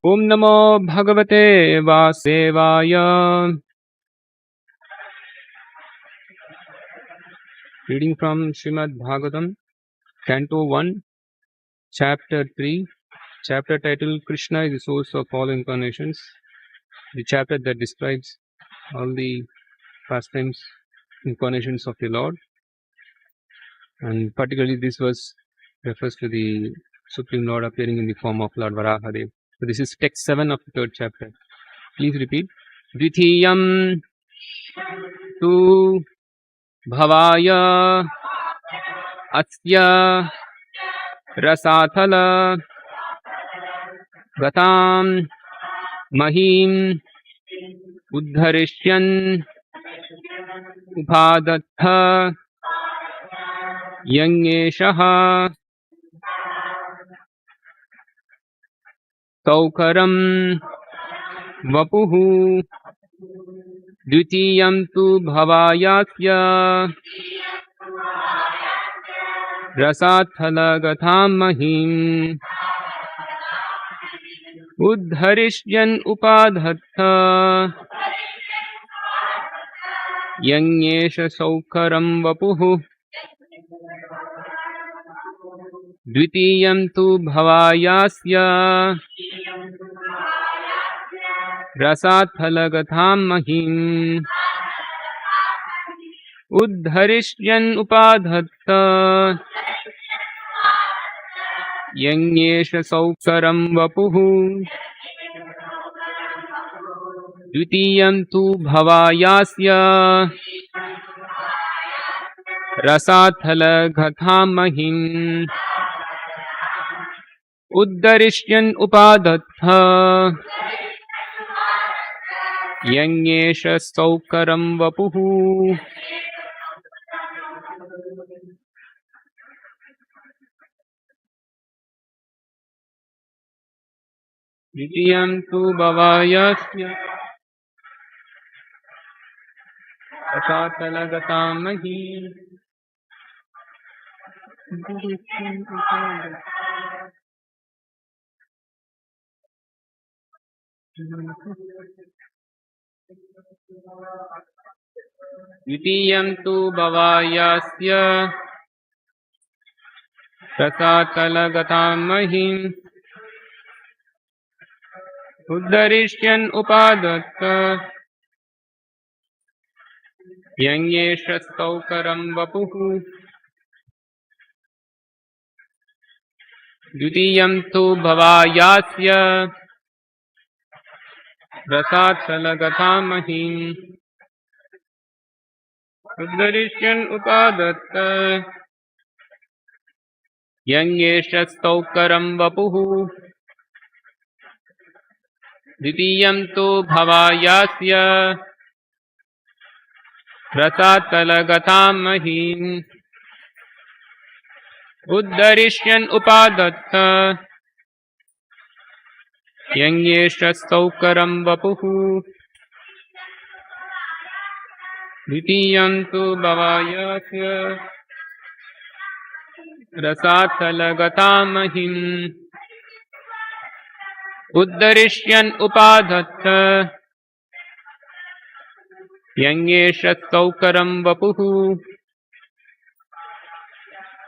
Om Namo Bhagavate Vasudevaya. Reading from Srimad Bhagavatam, Canto 1, Chapter 3, chapter titled Krishna is the source of all incarnations, the chapter that describes all the pastimes, incarnations of the Lord, and particularly this verse refers to the Supreme Lord appearing in the form of Lord Varāha-dvadaśī. So this is text 7 of the third chapter. Please repeat. Dvitiyam tu bhavaya asya rasathala gatam mahim uddharishyan upadatha yanyeshaha saukaram vapuhu dvitiyam tu bhavayasya rasathala gatam mahim uddharishyan upadhatha yanyesha saukaram vapuhu dvitiyam tu bhavayasya rasathala gatam mahim uddharishyan upadhatha yanyesha saukaram vapuhu dvitiyam tu bhavayasya rasathala gatam mahim uddharishyan upadatha yanyesha saukaram vapuhu. Dvitiyam tu bhavayasya rasathala gatam mahim Dvitiyam tu bhavayasya rasathala gatam mahim uddharishyan upadatha yanyesha saukaram vapuhu dvitiyam tu bhavayasya rasathala gatam mahim uddharishyan upadatha yanyesha saukaram vapuhu dvitiyam tu bhavayasya rasathala gatam mahim uddharishyan upadatha yanyesha saukaram vapuhu dvitiyam tu bhavayasya rasathala gatam mahim uddharishyan upadatha yanyesha saukaram vapuhu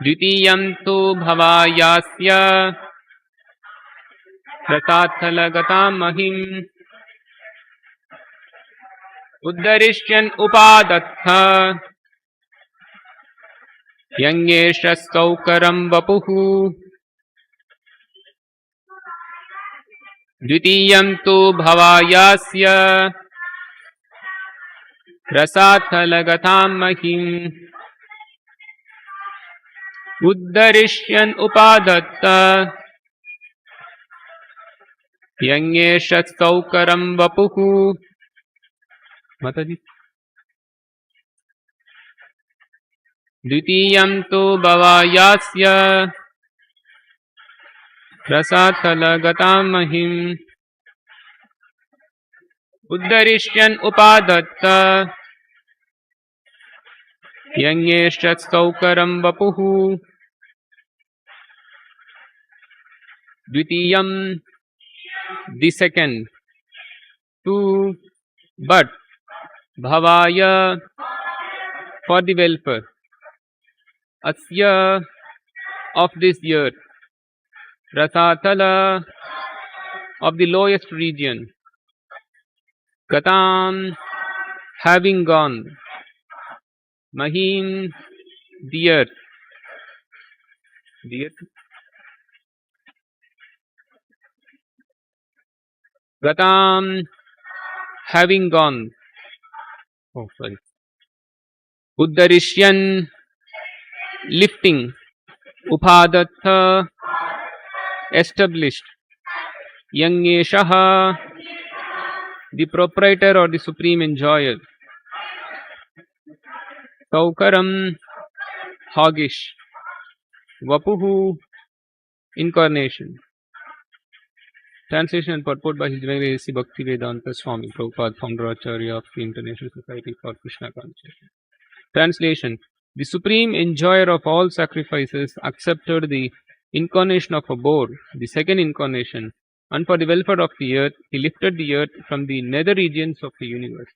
dvitiyam tu bhavayasya rasathala gatam mahim uddharishyan upadatha yanyesha saukaram vapuhu dvitiyam tu bhavayasya rasathala gatam mahim uddharishyan upadatha yanyesha saukaram vapuhu. Mataji. Dvitiyam tu bhavayasya rasathala gatam mahim uddharishyan upadatha yanyesha saukaram vapuhu Dvitiyam, the second. Tu, but. Bhavaya, for the welfare. Asya, of this earth. Rasatala, of the lowest region. Gatam, having gone. Mahim, the earth. The earth. Gatam, having gone. Oh, sorry. Uddarishyan, lifting. Upadata, established. Yangeshaha, the proprietor or the supreme enjoyer. Saukaram, hoggish. Vapuhu, incarnation. Translation and purport by His Divine Grace Bhakti Vedanta Swami Prabhupada, founder Acharya of the International Society for Krishna Consciousness. Translation: the supreme enjoyer of all sacrifices accepted the incarnation of a boar, the second incarnation, and for the welfare of the earth, he lifted the earth from the nether regions of the universe.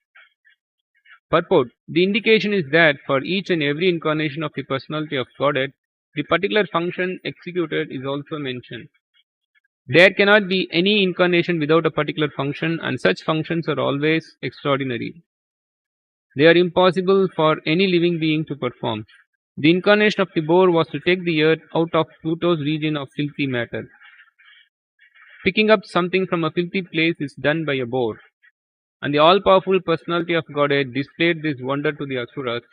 Purport: the indication is that for each and every incarnation of the personality of Godhead, the particular function executed is also mentioned. There cannot be any incarnation without a particular function, and such functions are always extraordinary. They are impossible for any living being to perform. The incarnation of the boar was to take the earth out of Pluto's region of filthy matter. Picking up something from a filthy place is done by a boar, and the all-powerful personality of Godhead displayed this wonder to the Asuras,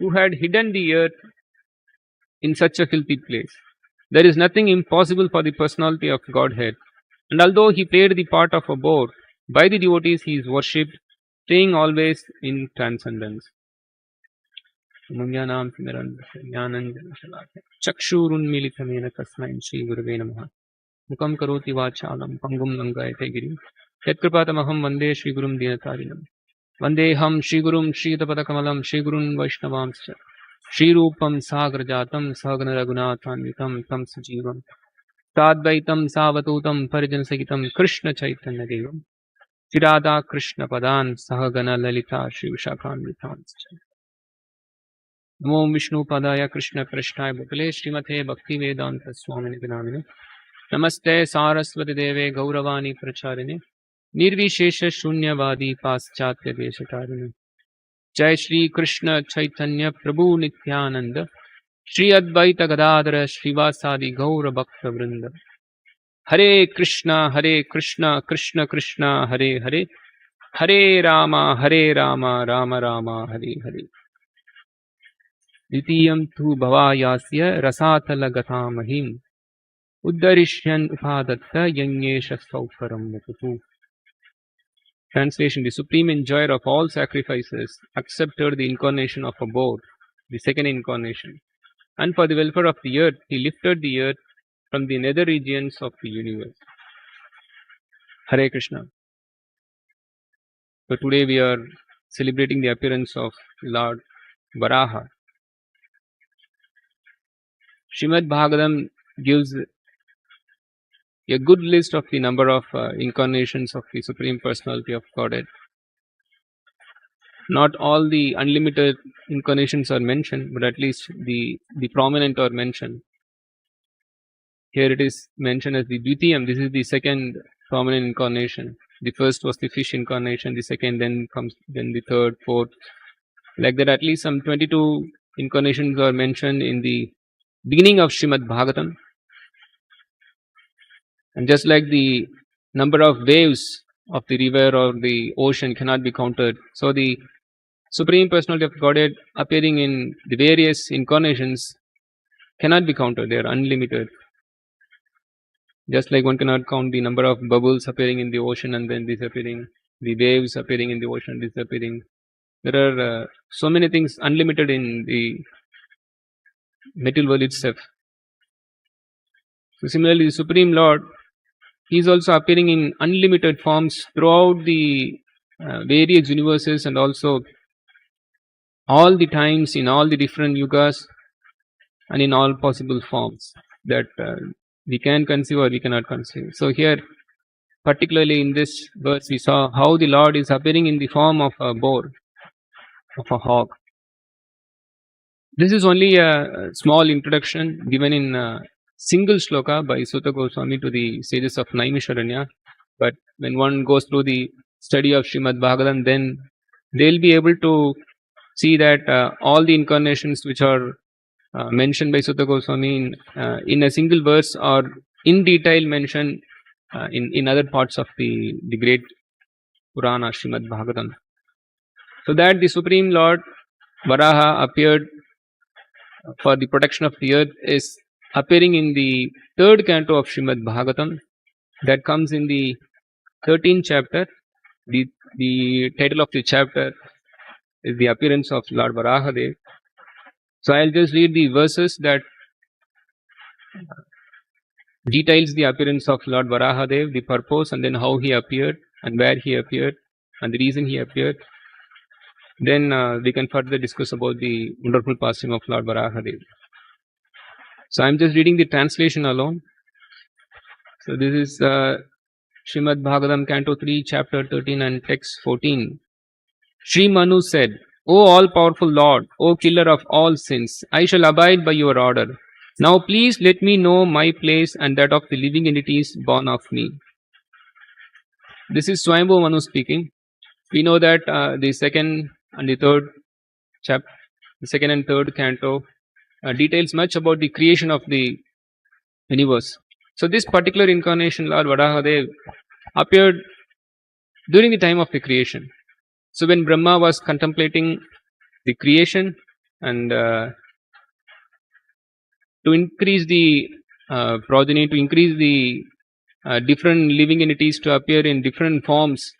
who had hidden the earth in such a filthy place. There is nothing impossible for the personality of Godhead, and although he played the part of a boar, by the devotees he is worshipped, staying always in transcendence. Chakshurunmilitamena tasmai Shri Gurave Namaha. Mukam karoti vachalam pangum langayate girim. Yatkripātamaham vande Shri Gurum Dinatarinam. Vandeham Shri Gurum Shri Tapadakamalam Shri Gurun Vaishnavamscha. Shri Rupam Sagrajatam Sagana Raghunathanvitam Tam Sajivam Tadvaitam Savatutam Parijanasagitam Krishna Chaitanya Devam Tirada Krishna Padan Sahagana Lalita Shri Vishakhanvitam. Namo Vishnu Padaya Krishna Krishnaya Bhutale Srimate Bhakti Vedanta Swamini Vinamine. Namaste Saraswati Deve Gauravani Pracharine Nirvishesha Shunyavadi Paschatya Deshatarine. Jai Shri Krishna Chaitanya Prabhu Nityananda Shri Advaita Gadadhara Srivasadi Gaura Bhakta Vrinda. Hare Krishna Krishna Krishna Hare Hare Hare Rama Rama Rama Hare Hare. Ditiyam tu bhavayasya rasatala gatamahim uddarishyan upadatta yangesha saukaram mukutu. Translation: the supreme enjoyer of all sacrifices accepted the incarnation of a boar, the second incarnation, and for the welfare of the earth, he lifted the earth from the nether regions of the universe. Hare Krishna. So today we are celebrating the appearance of Lord Varāha. Srimad Bhagavatam gives a good list of the number of incarnations of the Supreme Personality of Godhead. Not all the unlimited incarnations are mentioned, but at least the prominent are mentioned. Here it is mentioned as the Dvitiyam. This is the second prominent incarnation. The first was the fish incarnation, the second then the third, fourth. Like that, at least some 22 incarnations are mentioned in the beginning of Srimad Bhagavatam. And just like the number of waves of the river or the ocean cannot be counted, so the Supreme Personality of Godhead appearing in the various incarnations cannot be counted. They are unlimited. Just like one cannot count the number of bubbles appearing in the ocean and then disappearing, the waves appearing in the ocean disappearing. There are so many things unlimited in the material world itself. So similarly, the Supreme Lord, he is also appearing in unlimited forms throughout the various universes and also all the times, in all the different yugas and in all possible forms that we can conceive or we cannot conceive. So here, particularly in this verse, we saw how the Lord is appearing in the form of a boar, of a hawk. This is only a small introduction given in a single shloka by Sutta Goswami to the sages of Naimisharanya. But when one goes through the study of Srimad Bhagavatam, then they'll be able to see that all the incarnations which are mentioned by Sutta Goswami in a single verse are in detail mentioned in other parts of the great Purana Srimad Bhagavatam. So that the Supreme Lord Varaha appeared for the protection of the earth is appearing in the third canto of Srimad Bhagavatam, that comes in the 13th chapter. The title of the chapter is the appearance of Lord Varāha-dvadaśī. So I'll just read the verses that details the appearance of Lord Varāha-dvadaśī, the purpose, and then how he appeared and where he appeared and the reason he appeared. Then we can further discuss about the wonderful pastime of Lord Varāha-dvadaśī. So I'm just reading the translation alone. So this is Srimad Bhagavatam, Canto 3, Chapter 13 and Text 14. Sri Manu said, O all-powerful Lord, O killer of all sins, I shall abide by your order. Now please let me know my place and that of the living entities born of me. This is Swayambhu Manu speaking. We know that the second and third canto details much about the creation of the universe. So this particular incarnation, Lord Varāha-dvadaśī, appeared during the time of the creation. So when Brahma was contemplating the creation and to increase the progeny, to increase the different living entities to appear in different forms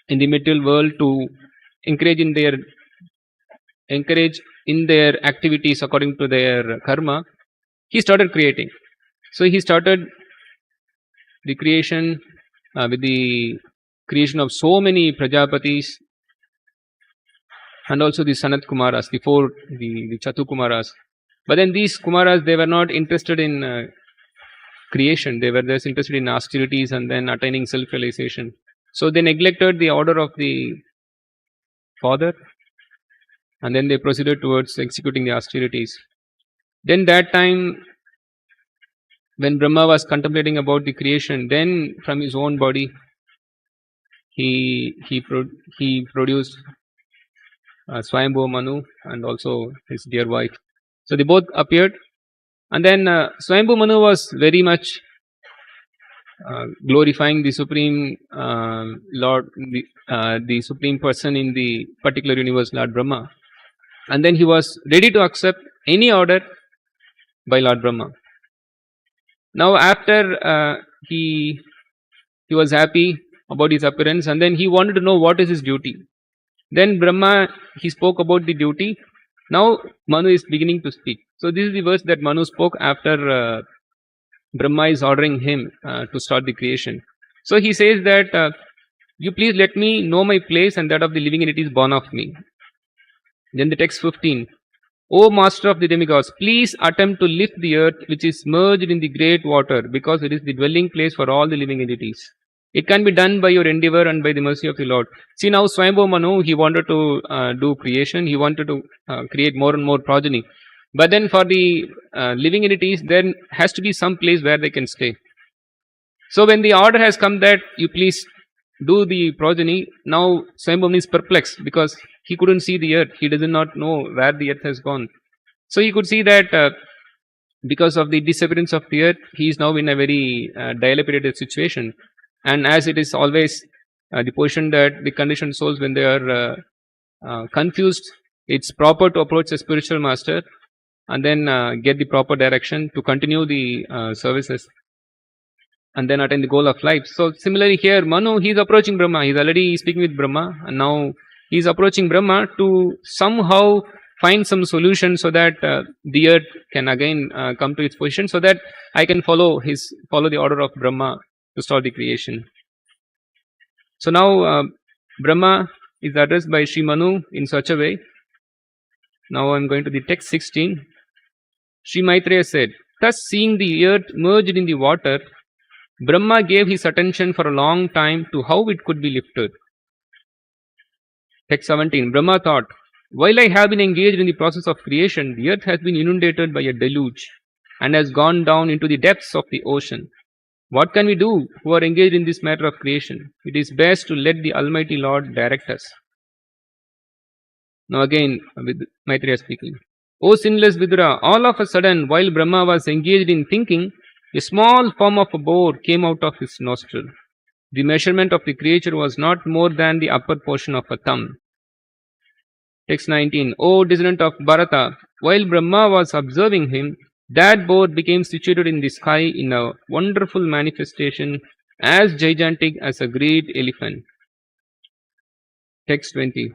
in the material world, to encourage in their activities according to their karma, he started creating. So he started the creation with the creation of so many Prajapatis and also the Sanat Kumaras, the Chatu Kumaras. But then these Kumaras, they were not interested in creation. They were just interested in austerities and then attaining self-realization. So they neglected the order of the father, and then they proceeded towards executing the austerities. Then that time, when Brahma was contemplating about the creation, then from his own body, he produced Swayambhu Manu and also his dear wife. So they both appeared, and then Swayambhu Manu was very much glorifying the Supreme Lord, the Supreme Person in the particular universe, Lord Brahma. And then he was ready to accept any order by Lord Brahma. Now after he was happy about his appearance, and then he wanted to know what is his duty. Then Brahma, he spoke about the duty. Now Manu is beginning to speak. So this is the verse that Manu spoke after Brahma is ordering him to start the creation. So he says that you please let me know my place and that of the living entities born of me. Then the text 15. O master of the demigods, please attempt to lift the earth which is merged in the great water, because it is the dwelling place for all the living entities. It can be done by your endeavor and by the mercy of the Lord. See, now Swayambhu Manu, he wanted to do creation. He wanted to create more and more progeny. But then for the living entities, there has to be some place where they can stay. So when the order has come that you please do the progeny, now Swayambhu Manu is perplexed because he couldn't see the earth. He does not know where the earth has gone. So he could see that because of the disappearance of the earth, he is now in a very dilapidated situation. And as it is always the position that the conditioned souls, when they are confused, it's proper to approach a spiritual master and then get the proper direction to continue the services and then attain the goal of life. So similarly here, Manu, he is approaching Brahma. He is already speaking with Brahma, and now he is approaching Brahma to somehow find some solution so that the earth can again come to its position, so that I can follow the order of Brahma to start the creation. So now Brahma is addressed by Sri Manu in such a way. Now I am going to the text 16. Sri Maitreya said, Thus, seeing the earth merged in the water, Brahma gave his attention for a long time to how it could be lifted. Text 17. Brahma thought, while I have been engaged in the process of creation, the earth has been inundated by a deluge and has gone down into the depths of the ocean. What can we do who are engaged in this matter of creation? It is best to let the Almighty Lord direct us. Now again, with Maitreya speaking. O sinless Vidura, all of a sudden, while Brahma was engaged in thinking, a small form of a boar came out of his nostril. The measurement of the creature was not more than the upper portion of a thumb. Text 19. O descendant of Bharata, while Brahma was observing him, that boar became situated in the sky in a wonderful manifestation as gigantic as a great elephant. Text 20.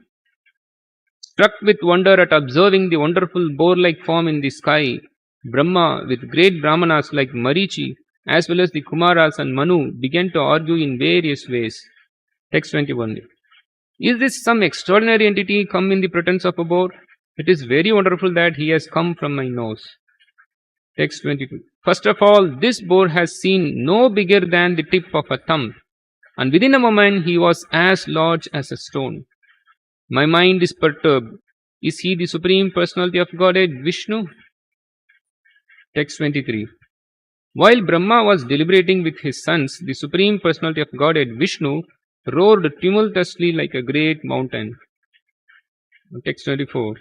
Struck with wonder at observing the wonderful boar-like form in the sky, Brahma, with great Brahmanas like Marichi, as well as the Kumaras and Manu, began to argue in various ways. Text 21. Is this some extraordinary entity come in the presence of a boar? It is very wonderful that he has come from my nose. Text 22. First of all, this boar has seen no bigger than the tip of a thumb, and within a moment he was as large as a stone. My mind is perturbed. Is he the Supreme Personality of Godhead, Vishnu? Text 23. While Brahma was deliberating with his sons, the Supreme Personality of Godhead, Vishnu, roared tumultuously like a great mountain. Text 24.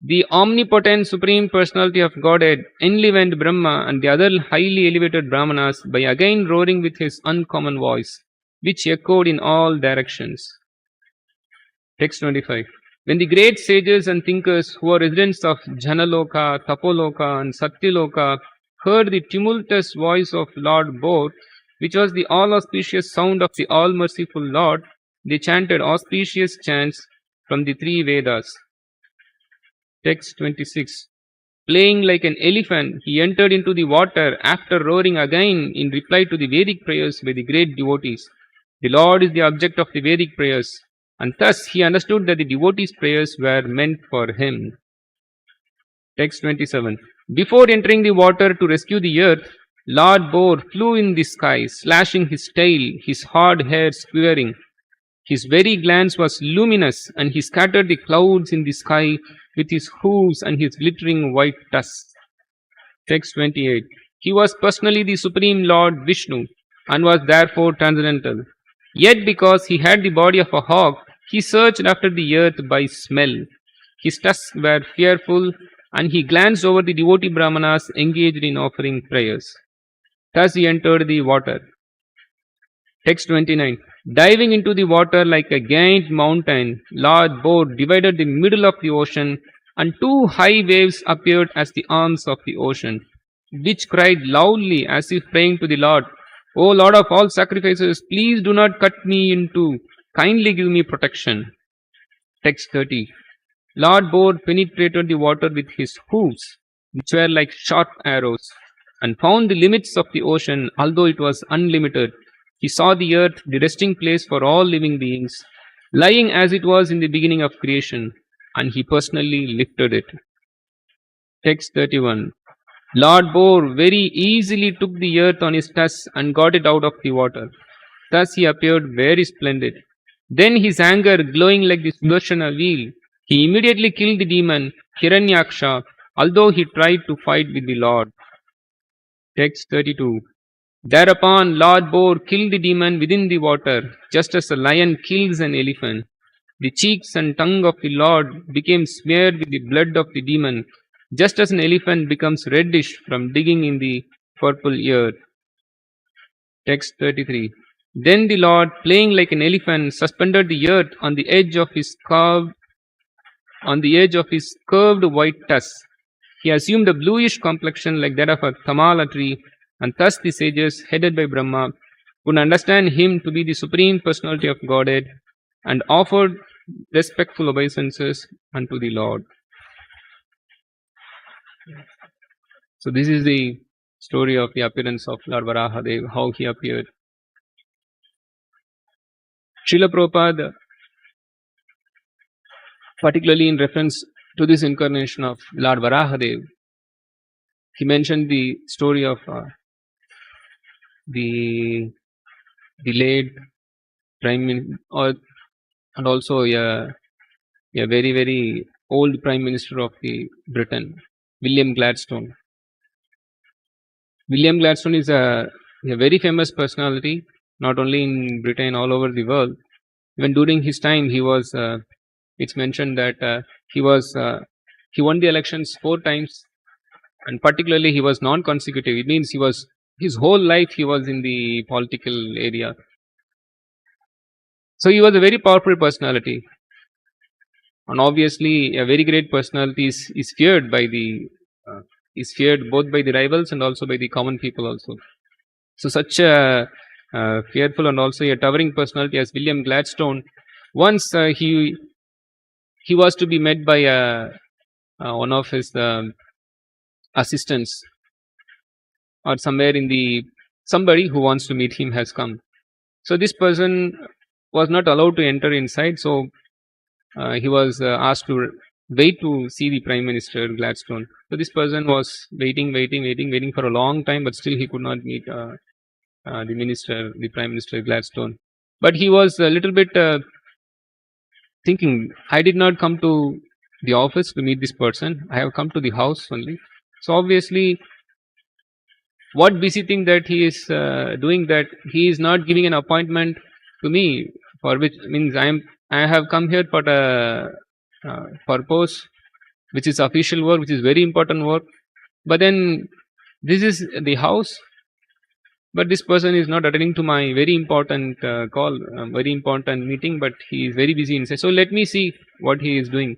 The omnipotent Supreme Personality of Godhead enlivened Brahma and the other highly elevated Brahmanas by again roaring with his uncommon voice, which echoed in all directions. Text 25. When the great sages and thinkers who are residents of Janaloka, Tapoloka and Satyaloka heard the tumultuous voice of Lord Boar, which was the all-auspicious sound of the all-merciful Lord, they chanted auspicious chants from the three Vedas. Text 26. Playing like an elephant, he entered into the water after roaring again in reply to the Vedic prayers by the great devotees. The Lord is the object of the Vedic prayers, and thus he understood that the devotees' prayers were meant for him. Text 27. Before entering the water to rescue the earth, Lord Boar flew in the sky, slashing his tail, his hard hair quivering. His very glance was luminous, and he scattered the clouds in the sky with his hooves and his glittering white tusks. Text 28. He was personally the Supreme Lord Vishnu, and was therefore transcendental. Yet because he had the body of a hawk, he searched after the earth by smell. His tusks were fearful, and he glanced over the devotee Brahmanas engaged in offering prayers. Thus he entered the water. Text 29. Diving into the water like a giant mountain, Lord Boar divided the middle of the ocean, and two high waves appeared as the arms of the ocean, which cried loudly as if praying to the Lord, O Lord of all sacrifices, please do not cut me in two. Kindly give me protection. Text 30. Lord Boar penetrated the water with his hooves, which were like sharp arrows, and found the limits of the ocean, although it was unlimited. He saw the earth, the resting place for all living beings, lying as it was in the beginning of creation, and he personally lifted it. Text 31. Lord Boar very easily took the earth on his tusks and got it out of the water. Thus he appeared very splendid. Then his anger glowing like the Sudarshana wheel, he immediately killed the demon Hiranyaksha, although he tried to fight with the Lord. Text 32. Thereupon Lord Boar killed the demon within the water, just as a lion kills an elephant. The cheeks and tongue of the Lord became smeared with the blood of the demon, just as an elephant becomes reddish from digging in the purple earth. Text 33. Then the Lord, playing like an elephant, suspended the earth on the edge of his curved white tusks. He assumed a bluish complexion like that of a tamala tree, and thus the sages, headed by Brahma, could understand him to be the Supreme Personality of Godhead, and offered respectful obeisances unto the Lord. So this is the story of the appearance of Lord Varāha-deva, how he appeared. Srila Prabhupada, particularly in reference to this incarnation of Lord Varāha-deva, he mentioned the story of the late prime minister, and also a very very old prime minister of the Britain, William Gladstone. William Gladstone is a very famous personality, not only in Britain, all over the world. Even during his time, he was. It's mentioned that he won the elections 4 times, and particularly he was non-consecutive. It means his whole life he was in the political area. So he was a very powerful personality, and obviously a very great personality is feared both by the rivals and also by the common people also. So such a fearful and also a towering personality as William Gladstone, once he was to be met by one of his assistants, or somebody who wants to meet him has come. So this person was not allowed to enter inside, so he was asked to wait to see the Prime Minister Gladstone. So this person was waiting for a long time, but still he could not meet the Prime Minister Gladstone. But he was a little bit thinking, I did not come to the office to meet this person. I have come to the house only. So obviously, what busy thing that he is doing, that he is not giving an appointment to me, for which means I have come here for a purpose, which is official work, which is very important work. But then this is the house. But this person is not attending to my very important call, very important meeting, but he is very busy inside. So let me see what he is doing.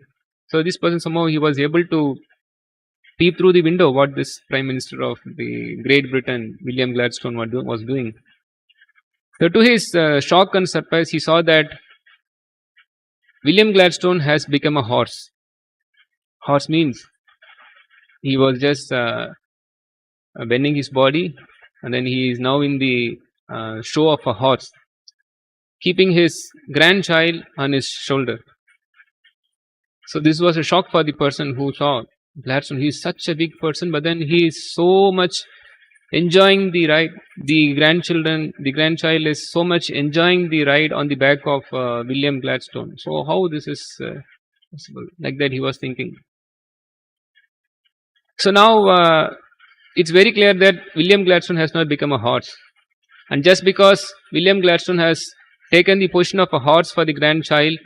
So this person, somehow he was able to peep through the window what this Prime Minister of the Great Britain, William Gladstone, was doing. So to his shock and surprise, he saw that William Gladstone has become a horse. Horse means he was just bending his body, and then he is now in the show of a horse, keeping his grandchild on his shoulder. So this was a shock for the person who saw Gladstone. He is such a big person, but then he is so much enjoying the ride. The grandchild is so much enjoying the ride on the back of William Gladstone. So how this is possible? Like that he was thinking. So now it's very clear that William Gladstone has not become a horse. And just because William Gladstone has taken the position of a horse for the grandchild,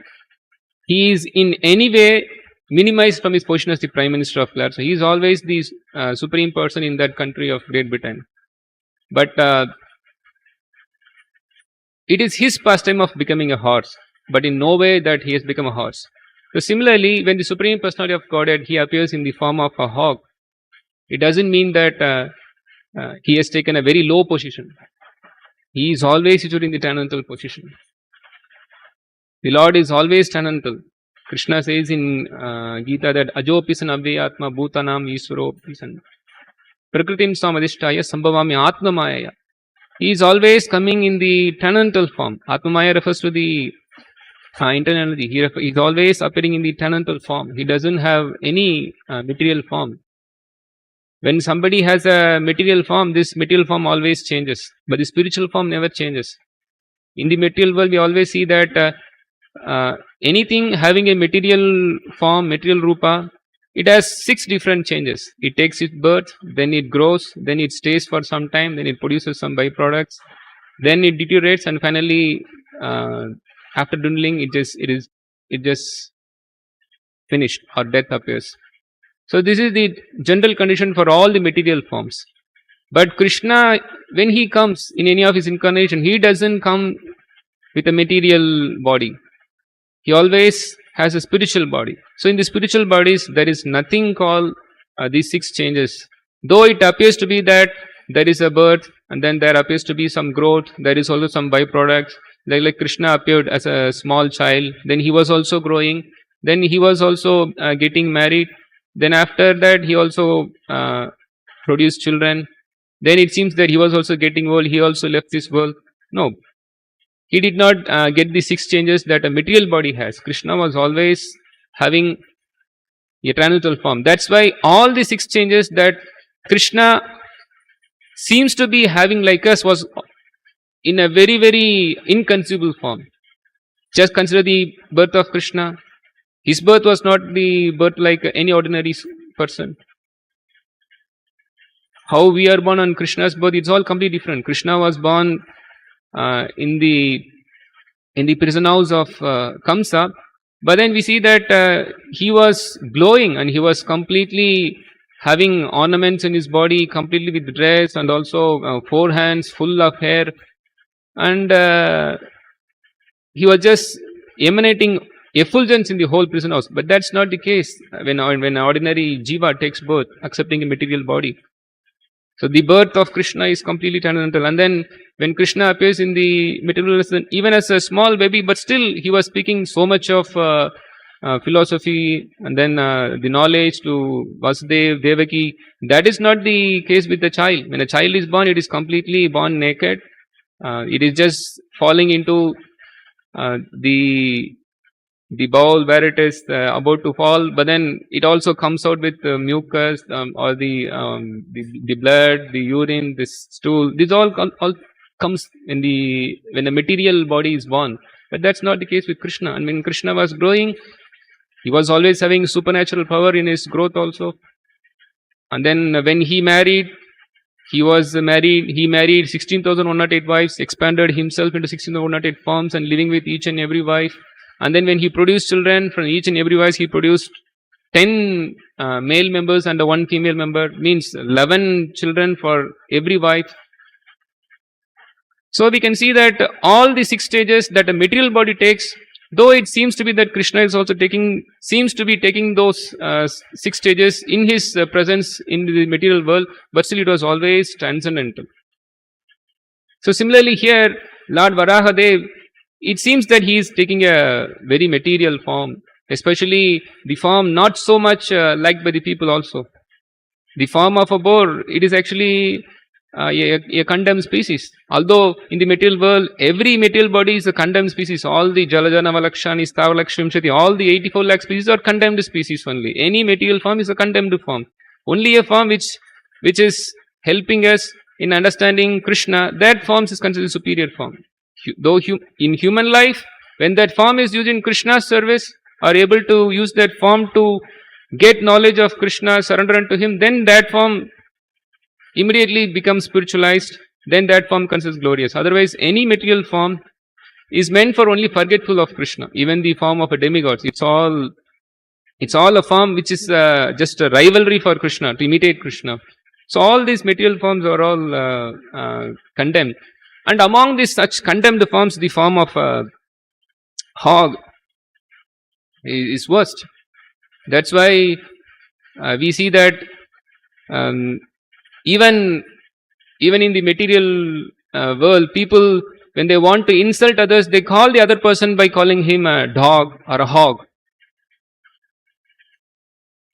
he is in any way minimized from his position as the Prime Minister of Gladstone. He is always the supreme person in that country of Great Britain. But it is his pastime of becoming a horse, but in no way that he has become a horse. So similarly, when the Supreme Personality of Godhead, he appears in the form of a hawk, it doesn't mean that he has taken a very low position. He is always situated in the tenantal position. The Lord is always tenantal. Krishna says in Gita that Ajopisan Avyatma Bhutanam Yiswaropisan Prakritim Samadhishtaya Sambhavami Atmamaya. He is always coming in the tenantal form. Atmamaya refers to the internal energy. He is always appearing in the tenantal form. He doesn't have any material form. When somebody has a material form, this material form always changes, but the spiritual form never changes. In the material world, we always see that anything having a material form, material rupa, it has 6 different changes. It takes its birth, then it grows, then it stays for some time, then it produces some byproducts, then it deteriorates, and finally, after dwindling, it just finished, or death appears. So this is the general condition for all the material forms. But Krishna, when he comes in any of his incarnation, he doesn't come with a material body. He always has a spiritual body. So in the spiritual bodies, there is nothing called these 6 changes. Though it appears to be that there is a birth, and then there appears to be some growth, there is also some byproducts. Like Krishna appeared as a small child, then he was also growing, then he was also getting married. Then after that, he also produced children. Then it seems that he was also getting old. He also left this world. No, he did not get the 6 changes that a material body has. Krishna was always having a transital form. That's why all the 6 changes that Krishna seems to be having like us was in a very, very inconceivable form. Just consider the birth of Krishna. His birth was not the birth like any ordinary person. How we are born on Krishna's birth, it's all completely different. Krishna was born in the prison house of Kamsa, but then we see that he was glowing and he was completely having ornaments in his body, completely with dress, and also 4 hands full of hair, and he was just emanating effulgence in the whole prison house. But that's not the case when ordinary jiva takes birth, accepting a material body. So the birth of Krishna is completely transcendental. And then when Krishna appears in the material world, even as a small baby, but still he was speaking so much of philosophy, and then the knowledge to Vasudeva, Devaki. That is not the case with the child. When a child is born, it is completely born naked. It is just falling into the bowl where it is about to fall, but then it also comes out with mucus or the blood, the urine, this stool. This all comes when the material body is born. But that's not the case with Krishna. And when Krishna was growing, he was always having supernatural power in his growth also. And then when he married, he married 16,108 wives, expanded himself into 16,108 forms and living with each and every wife. And then when he produced children from each and every wife, he produced 10 male members and 1 female member, means 11 children for every wife. So we can see that all the 6 stages that a material body takes, though it seems to be that Krishna is also seems to be taking those 6 stages in his presence in the material world, but still it was always transcendental. So similarly here, Lord Varāha-deva, it seems that he is taking a very material form, especially the form not so much liked by the people also. The form of a boar, it is actually a condemned species. Although in the material world, every material body is a condemned species. All the Jalajana Valakshani, Stavalakshimshati, all the 84 lakh species are condemned species only. Any material form is a condemned form. Only a form which is helping us in understanding Krishna, that form is considered superior form. Though in human life, when that form is used in Krishna's service, are able to use that form to get knowledge of Krishna, surrender unto him, then that form immediately becomes spiritualized, then that form considers glorious. Otherwise, any material form is meant for only forgetful of Krishna. Even the form of a demigod, it's all a form which is just a rivalry for Krishna, to imitate Krishna. So all these material forms are all condemned. And among these such condemned forms, the form of a hog is worst. That's why we see that even in the material world, people, when they want to insult others, they call the other person by calling him a dog or a hog.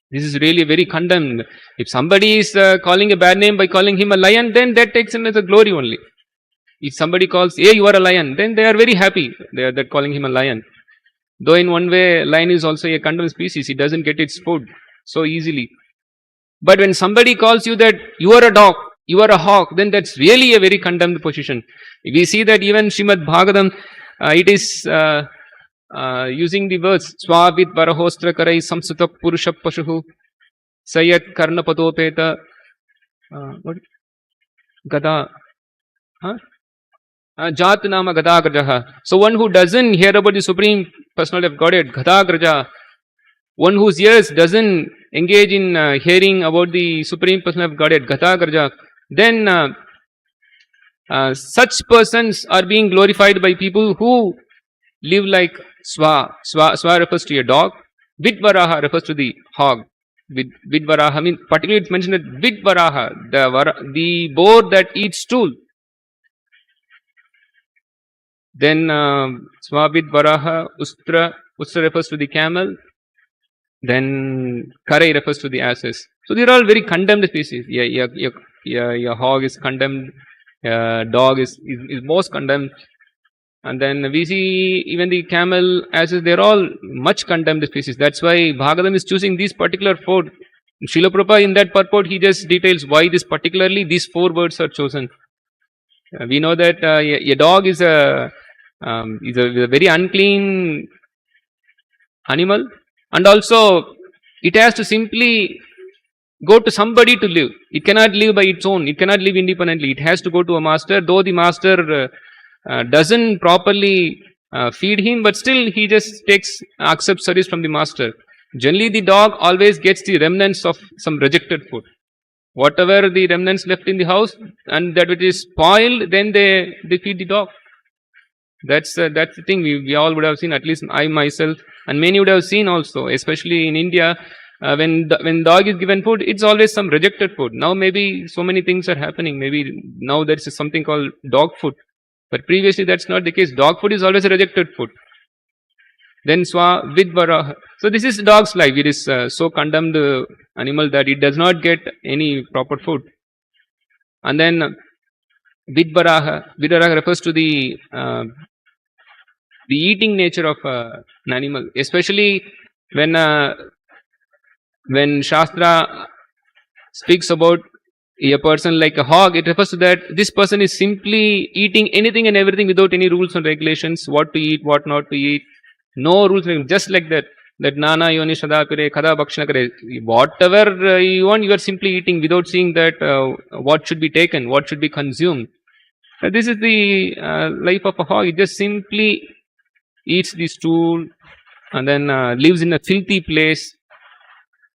This is really very condemned. If somebody is calling a bad name by calling him a lion, then that takes him as a glory only. If somebody calls, hey, you are a lion, then they are very happy. They are calling him a lion. Though in one way, lion is also a condemned species. It doesn't get its food so easily. But when somebody calls you that you are a dog, you are a hawk, then that's really a very condemned position. We see that even Srimad Bhagavatam, it is using the words Swavid Varahostra Karai Samsuta Purusha Pashuhu Sayat Karna Patopeta Gada Jatanama Gadagrajaha. So one who doesn't hear about the Supreme Personality of Godhead, Gadagraja, one whose ears doesn't engage in hearing about the Supreme Personality of Godhead, Gadagraja, then such persons are being glorified by people who live like Swa. Swa refers to a dog. Vidvaraha refers to the hog. Vidvaraha means, particularly it's mentioned that Vidvaraha, the boar that eats stool. Then Swavid Varaha, Ustra refers to the camel. Then Karai refers to the asses. So these are all very condemned species. Your hog is condemned. Dog is most condemned. And then we see even the camel, asses, they are all much condemned species. That's why Bhagavatam is choosing these particular 4 Srila Prabhupada in that purport, he just details why particularly these 4 words are chosen. We know that a dog is a very unclean animal, and also it has to simply go to somebody to live. It cannot live by its own. It cannot live independently. It has to go to a master, though the master doesn't properly feed him, but still he just accepts service from the master. Generally, the dog always gets the remnants of some rejected food. Whatever the remnants left in the house and that which is spoiled, then they feed the dog. That's the thing we all would have seen, at least I myself, and many would have seen also, especially in India. When dog is given food, it's always some rejected food. Now maybe so many things are happening. Maybe now there is something called dog food, but previously that's not the case. Dog food is always a rejected food. Then with Varāha. So this is dog's life. It is so condemned animal that it does not get any proper food. And then with Varāha refers to the eating nature of an animal, especially when Shastra speaks about a person like a hog, it refers to that this person is simply eating anything and everything without any rules and regulations, what to eat, what not to eat, no rules, just like that. That Nana Yoni Shada Pire, Kada Bhakshana Kare, whatever you want, you are simply eating without seeing that what should be taken, what should be consumed. This is the life of a hog. It just simply eats the stool and then lives in a filthy place.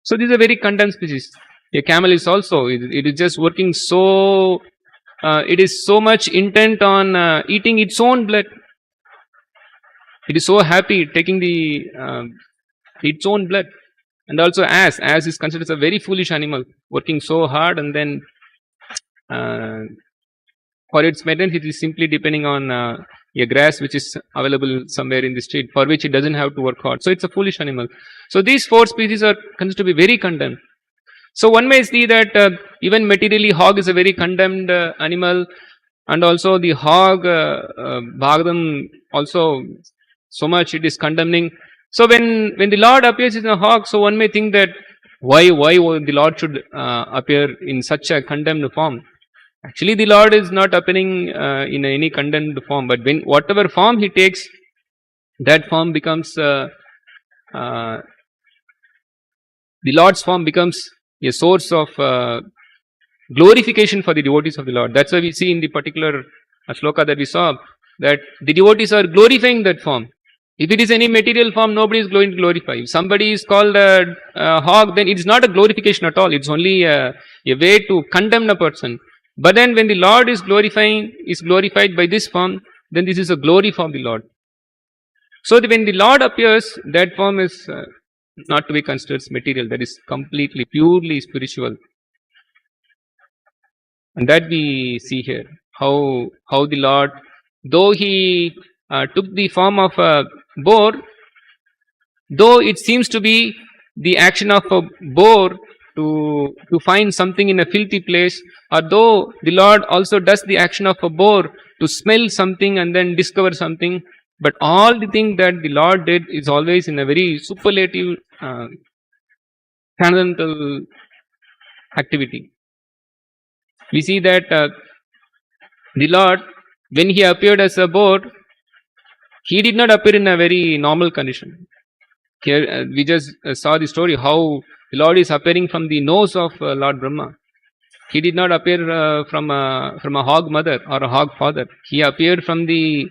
So this is a very condemned species. A camel is also, it is just working so, it is so much intent on eating its own blood. It is so happy taking the its own blood. And also ass is considered a very foolish animal, working so hard, and then for its maintenance it is simply depending on a grass which is available somewhere in the street, for which it doesn't have to work hard. So it's a foolish animal. So these 4 species are considered to be very condemned. So one may see that even materially hog is a very condemned animal, and also the hog Bhagavatam also so much it is condemning. So when the Lord appears in a hog, so one may think that why the Lord should appear in such a condemned form. Actually, the Lord is not appearing in any condemned form, but when whatever form he takes, that form becomes the Lord's form becomes a source of glorification for the devotees of the Lord. That's why we see in the particular shloka that we saw that the devotees are glorifying that form. If it is any material form, nobody is going to glorify. If somebody is called a hog, then it is not a glorification at all. It's only a way to condemn a person. But then when the Lord is glorified by this form, then this is a glory for the Lord. So when the Lord appears, that form is not to be considered material. That is completely, purely spiritual. And that we see here. How the Lord, though he took the form of a boar, though it seems to be the action of a boar to find something in a filthy place, or though the Lord also does the action of a boar to smell something and then discover something, but all the thing that the Lord did is always in a very superlative transcendental activity. We see that the Lord, when he appeared as a boar, he did not appear in a very normal condition. Here we just saw the story how the Lord is appearing from the nose of Lord Brahma. He did not appear from a hog mother or a hog father. He appeared from the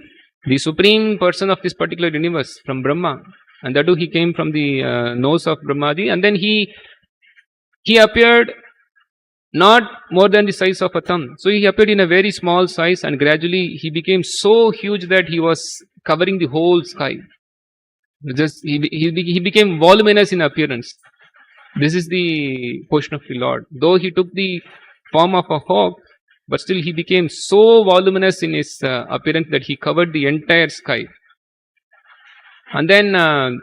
supreme person of this particular universe, from Brahma, and that too he came from the nose of Brahmaji, and then he appeared not more than the size of a thumb. So he appeared in a very small size, and gradually he became so huge that he was covering the whole sky. He became voluminous in appearance. This is the portion of the Lord. Though he took the form of a hog, but still he became so voluminous in his appearance that he covered the entire sky. And then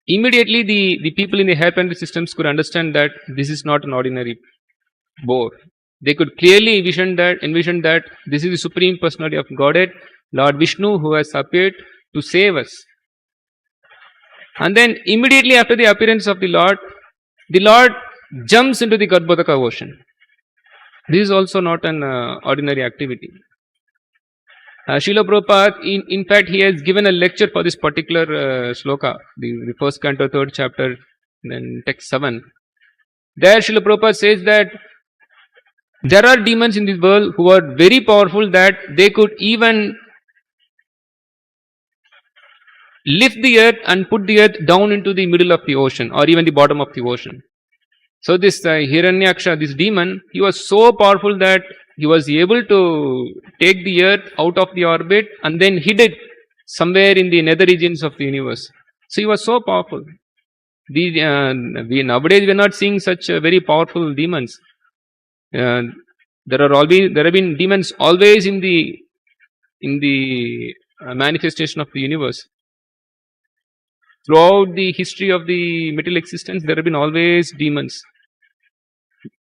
immediately the people in the hair planetary systems could understand that this is not an ordinary boar. They could clearly envision that this is the supreme personality of Godhead, Lord Vishnu, who has appeared to save us. And then immediately after the appearance of the Lord, the Lord jumps into the Garbhodaka ocean. This is also not an ordinary activity. Srila Prabhupada, in fact, he has given a lecture for this particular sloka, the first canto, third chapter, then text 7. There, Srila Prabhupada says that there are demons in this world who are very powerful, that they could even lift the earth and put the earth down into the middle of the ocean or even the bottom of the ocean. So this Hiranyaksha, this demon, he was so powerful that he was able to take the earth out of the orbit and then hid it somewhere in the nether regions of the universe. So he was so powerful. We nowadays we are not seeing such very powerful demons. There have been demons always in the manifestation of the universe. Throughout the history of the material existence, there have been always demons.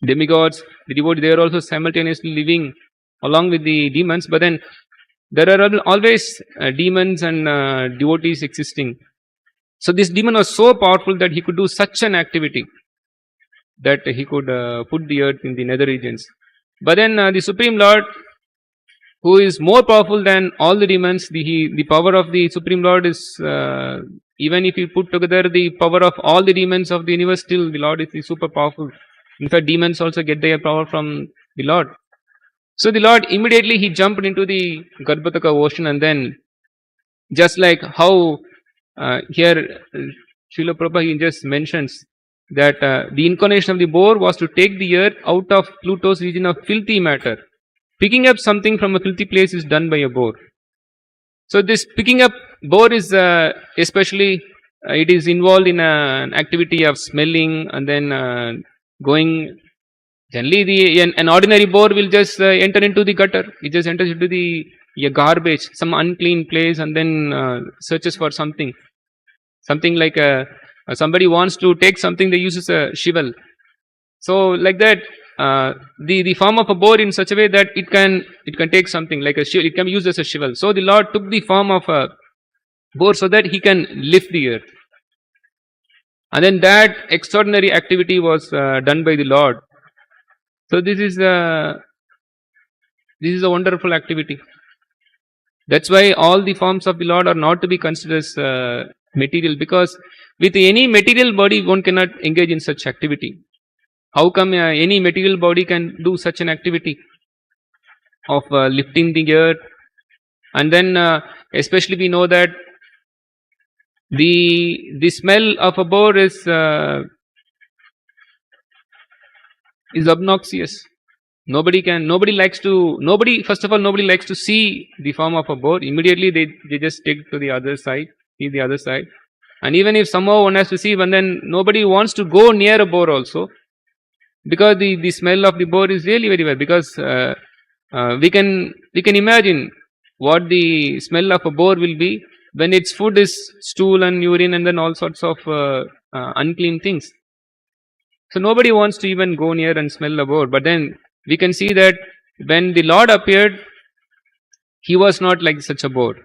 Demigods, the devotees, they are also simultaneously living along with the demons, but then there are always demons and devotees existing. So this demon was so powerful that he could do such an activity, that he could put the earth in the nether regions. But then the Supreme Lord, who is more powerful than all the demons, the power of the Supreme Lord is, even if you put together the power of all the demons of the universe, still the Lord is super powerful. In fact, demons also get their power from the Lord. So the Lord immediately he jumped into the Garbhodaka ocean, and then just like how here Srila Prabhupada he just mentions that the incarnation of the boar was to take the earth out of Pluto's region of filthy matter. Picking up something from a filthy place is done by a boar. So this picking up boar is especially it is involved in an activity of smelling and then going. Generally, an ordinary boar will just enter into the gutter. It just enters into the garbage, some unclean place, and then searches for something. Something like somebody wants to take something, they use a shivel. So like that, the form of a boar in such a way that it can take something like a shivel. It can be used as a shivel. So the Lord took the form of a boar so that he can lift the earth. And then that extraordinary activity was done by the Lord. So this is a wonderful activity. That's why all the forms of the Lord are not to be considered as material, because with any material body one cannot engage in such activity. How come any material body can do such an activity of lifting the earth? And then especially we know that the smell of a boar is obnoxious. Nobody likes to see the form of a boar. Immediately they just take to the other side, see the other side. And even if somehow one has to see, but then nobody wants to go near a boar also, because the smell of the boar is really very bad. Because we can imagine what the smell of a boar will be when its food is stool and urine and then all sorts of unclean things. So nobody wants to even go near and smell a boar. But then we can see that when the Lord appeared, he was not like such a boar.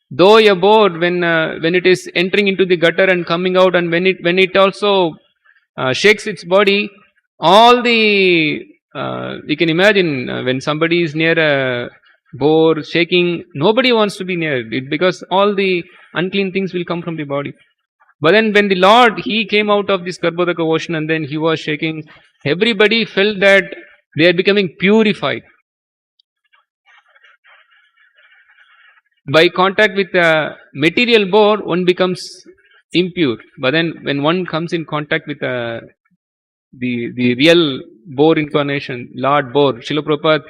Though a boar, when it is entering into the gutter and coming out, and when it also shakes its body, all the we can imagine when somebody is near a boar shaking, nobody wants to be near it, because all the unclean things will come from the body. But then when the Lord he came out of this Garbhodaka ocean and then he was shaking, everybody felt that they are becoming purified. By contact with a material boar, one becomes impure. But then when one comes in contact with the real boar incarnation, Lord Boar, Srila Prabhupada,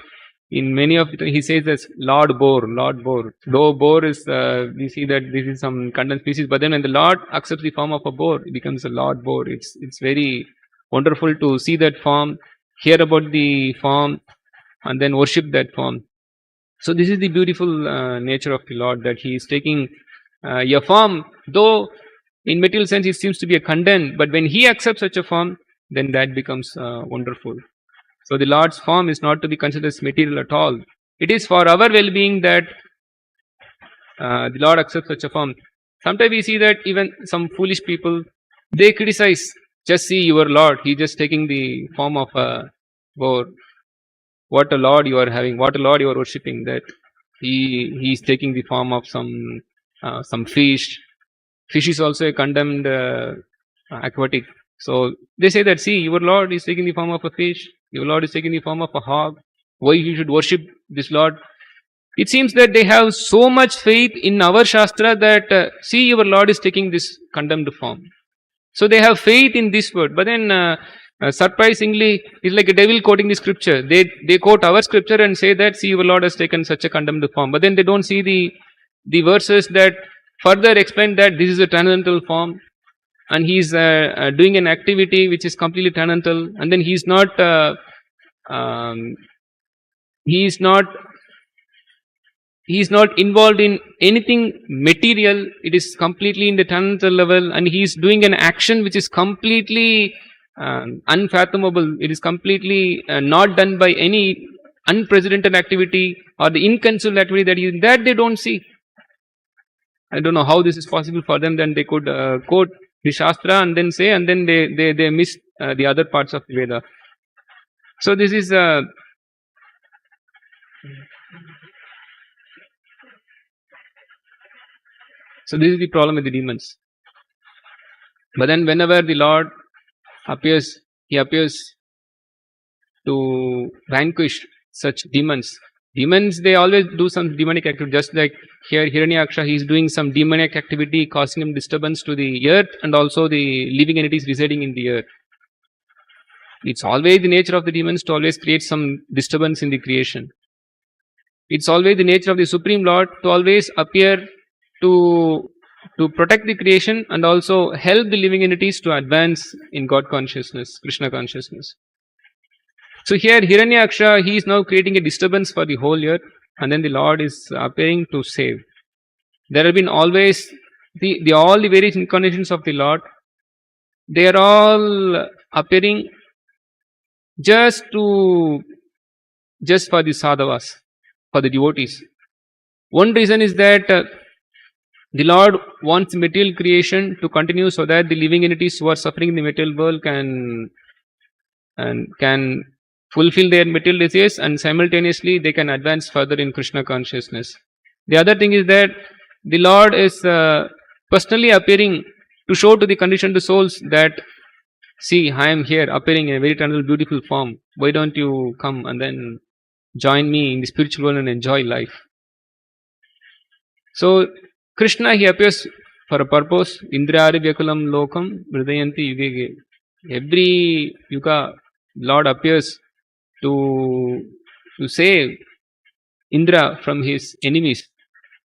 in many of it, he says as Lord Boar. Though boar is, we see that this is some condemned species, but then when the Lord accepts the form of a boar, it becomes a Lord Boar. It's very wonderful to see that form, hear about the form, and then worship that form. So this is the beautiful nature of the Lord, that he is taking a form, though in material sense it seems to be a condemned, but when he accepts such a form, then that becomes wonderful. So the Lord's form is not to be considered as material at all. It is for our well-being that the Lord accepts such a form. Sometimes we see that even some foolish people, they criticize just see your Lord. He just taking the form of a boar. What a Lord you are having! What a Lord you are worshipping! That he is taking the form of some fish. Fish is also a condemned aquatic. So they say that, see, your Lord is taking the form of a fish. Your Lord is taking the form of a hog. Why you should worship this Lord? It seems that they have so much faith in our Shastra that see, your Lord is taking this condemned form. So they have faith in this word. But then surprisingly, it's like a devil quoting the scripture. They quote our scripture and say that, see, your Lord has taken such a condemned form. But then they don't see the verses that further explain that this is a transcendental form, and he is doing an activity which is completely transcendental, and then he is not involved in anything material. It is completely in the transcendental level, and he is doing an action which is completely unfathomable. It is completely not done by any unprecedented activity or the inconceivable activity that they don't see. I don't know how this is possible for them. Then they could quote the Shastra and then say, and then they miss the other parts of the Veda. So this is the problem with the demons. But then whenever the Lord appears, he appears to vanquish such demons. Demons, they always do some demonic activity. Just like here, Hiranyaksha, he is doing some demonic activity, causing him disturbance to the earth and also the living entities residing in the earth. It's always the nature of the demons to always create some disturbance in the creation. It's always the nature of the Supreme Lord to always appear to protect the creation and also help the living entities to advance in God consciousness, Krishna consciousness. So here Hiranyaksha, he is now creating a disturbance for the whole earth, and then the Lord is appearing to save. There have been always all the various incarnations of the Lord. They are all appearing just for the sadhavas, for the devotees. One reason is that the Lord wants material creation to continue so that the living entities who are suffering in the material world can fulfill their material desires, and simultaneously they can advance further in Krishna consciousness. The other thing is that the Lord is personally appearing to show to the conditioned souls that, see, I am here appearing in a very eternal, beautiful form. Why don't you come and then join me in the spiritual world and enjoy life? So Krishna, he appears for a purpose. Indrari Vyakalam Lokam Vridayanti Yugege. Every yuga, Lord appears to save Indra from his enemies.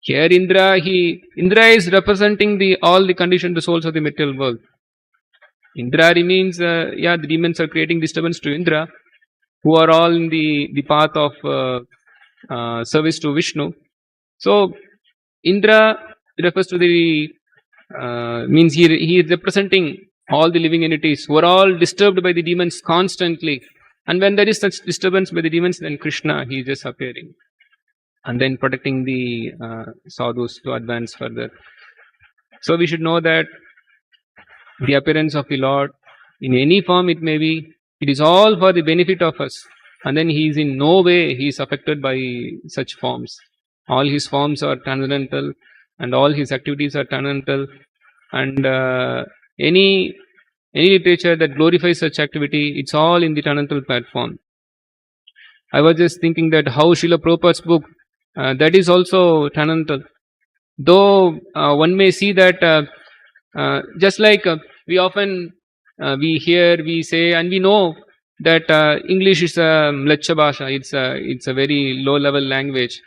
Here Indra is representing all the conditioned souls of the material world. Indrari means, the demons are creating disturbance to Indra, who are all in the path of service to Vishnu. So Indra refers to means he is representing all the living entities who are all disturbed by the demons constantly. And when there is such disturbance by the demons, then Krishna, he is just appearing and then protecting the sadhus to advance further. So we should know that the appearance of the Lord, in any form it may be, it is all for the benefit of us. And then he is in no way he is affected by such forms. All his forms are transcendental, and all his activities are transcendental, and any literature that glorifies such activity, it's all in the transcendental platform. I was just thinking that how Srila Prabhupada's book, that is also transcendental. Though one may see that just like we often we hear, we say, and we know that English is a mleccha bhasha. It's a very low level language.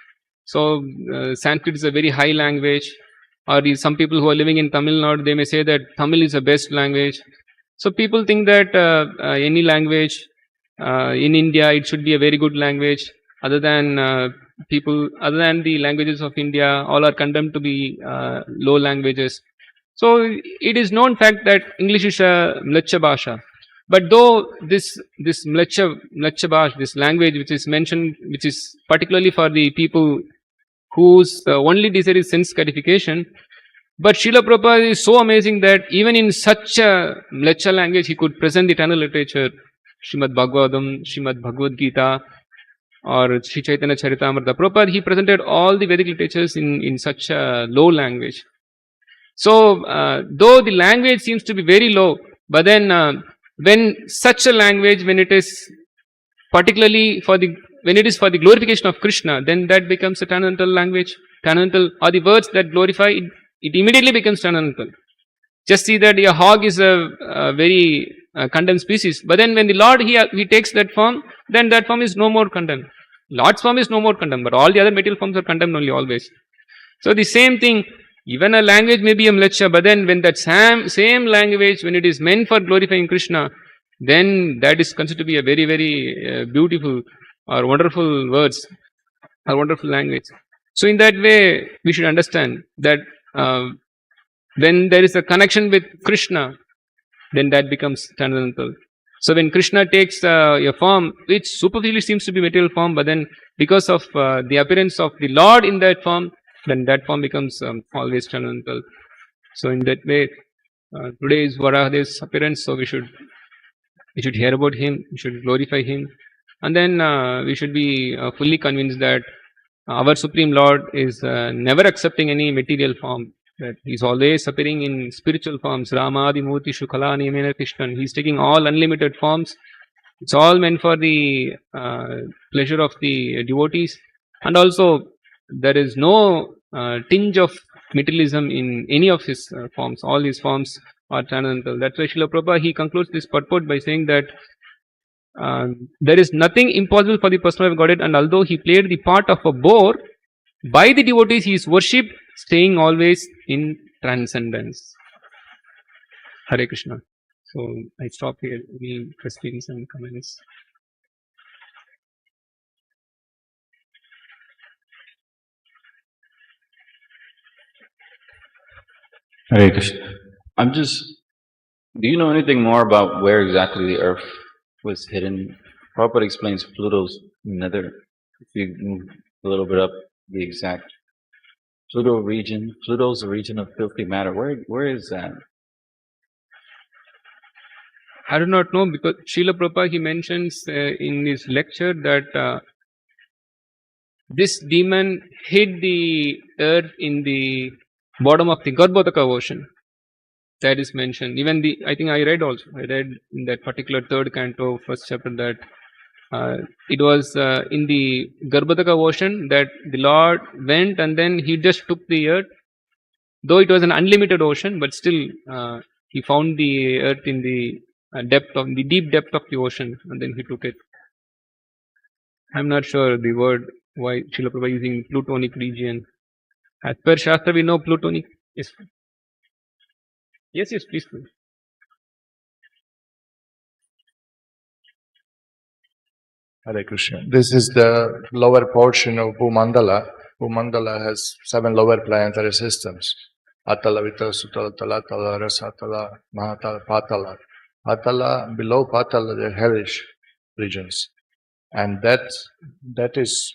So Sanskrit is a very high language. Or some people who are living in Tamil Nadu, they may say that Tamil is the best language. So people think that any language in India, it should be a very good language. Other than the languages of India, all are condemned to be low languages. So it is known fact that English is a mleccha bhasha. But though this mleccha bhasha, this language which is mentioned, which is particularly for the people whose only desire is sense gratification, But Srila Prabhupada is so amazing that even in such a lecture language, he could present the eternal literature, Srimad Bhagavatam, Srimad Bhagavad Gita, or Sri Chaitanya Charitamrita. Prabhupada, he presented all the Vedic literatures in such a low language. So, though the language seems to be very low, but then when such a language, when it is particularly when it is for the glorification of Krishna, then that becomes a transcendental language. Transcendental are the words that glorify, it immediately becomes transcendental. Just see that a hog is a very condemned species, but then when the Lord he takes that form, then that form is no more condemned. Lord's form is no more condemned, but all the other material forms are condemned only always. So the same thing, even a language may be a mleccha, but then when that same language, when it is meant for glorifying Krishna, then that is considered to be a very, very beautiful or wonderful words or wonderful language. So in that way, we should understand that when there is a connection with Krishna, then that becomes transcendental. So when Krishna takes a form which superficially seems to be material form, but then because of the appearance of the Lord in that form, then that form becomes always transcendental. So in that way, today is Varāha-dvadaśī's appearance, so we should hear about him, we should glorify him, and then we should be fully convinced that our Supreme Lord is never accepting any material form, that he is always appearing in spiritual forms. Rāma-adi-mūrti Shukala Niyamena Krishnan. He is taking all unlimited forms. It's all meant for the pleasure of the devotees, and also there is no tinge of materialism in any of his forms. All his forms are transcendental. That's why Srila Prabhupada, he concludes this purport by saying that there is nothing impossible for the person of Godhead, and although he played the part of a boar, by the devotees he is worshipped, staying always in transcendence. Hare Krishna. So I stop here. Any questions and comments? Hare Krishna. Do you know anything more about where exactly the earth was hidden? Prabhupada explains Pluto's nether. If you move a little bit up, the exact Pluto's the region of filthy matter. Where is that? I do not know, because Srila Prabhupada, he mentions in his lecture that this demon hid the earth in the bottom of the Garbhodaka ocean. That is mentioned. Even I think I read in that particular third canto, first chapter, that it was in the Garbhodaka ocean that the Lord went and then he just took the earth. Though it was an unlimited ocean, but still he found the earth in the deep depth of the ocean, and then he took it. I'm not sure the word why Srila Prabhupada is using plutonic region. As per Shastra, we know plutonic. Yes, please. Hare Krishna. This is the lower portion of Bhumandala. Bhumandala has 7 lower planetary systems. Atala, Vitala, Sutala, Talatala, Rasatala, Mahatala, Patala. Patala, below Patala, the hellish regions. And that is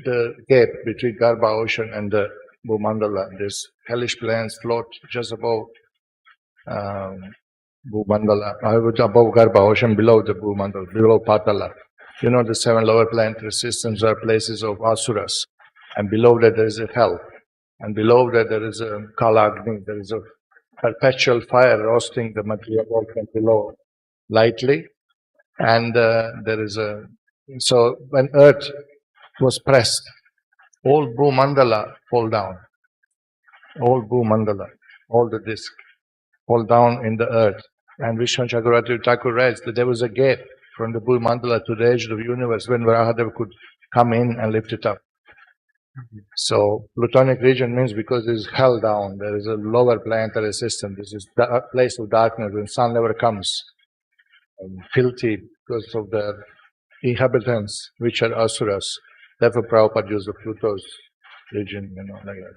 the gap between Garbha ocean and the Bhumandala. These hellish planes float just above Bhumandala, above Garbha ocean, below the Bhumandala, below Patala. You know, the 7 lower planetary systems are places of asuras, and below that there is a hell, and below that there is a Kalagni, there is a perpetual fire roasting the material world from below lightly, and so when earth was pressed, all Bhumandala fall down, all Bhumandala, all the disk fall down in the earth, and Vishnu Chakravarti Thakur writes that there was a gap from the Bhumandala to the edge of the universe when Varāha-deva could come in and lift it up. So plutonic region means because it is held down, there is a lower planetary system. This is the place of darkness when sun never comes, filthy because of the inhabitants which are asuras. Therefore Prabhupada used the Pluto's region, like that.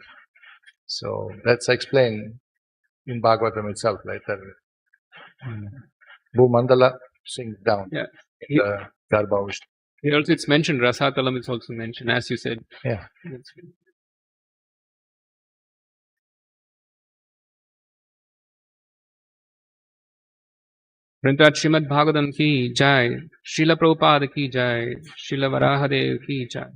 So that's explained in Bhagavatam itself later. Bhumandala sinks down. Yeah. The Garbha ocean. Here also it's mentioned, Rasatalam is also mentioned, as you said. Yeah. Printat Srimad Bhagavatam ki jai, Srila Prabhupada ki jai, Srila Varāha-dev ki jai.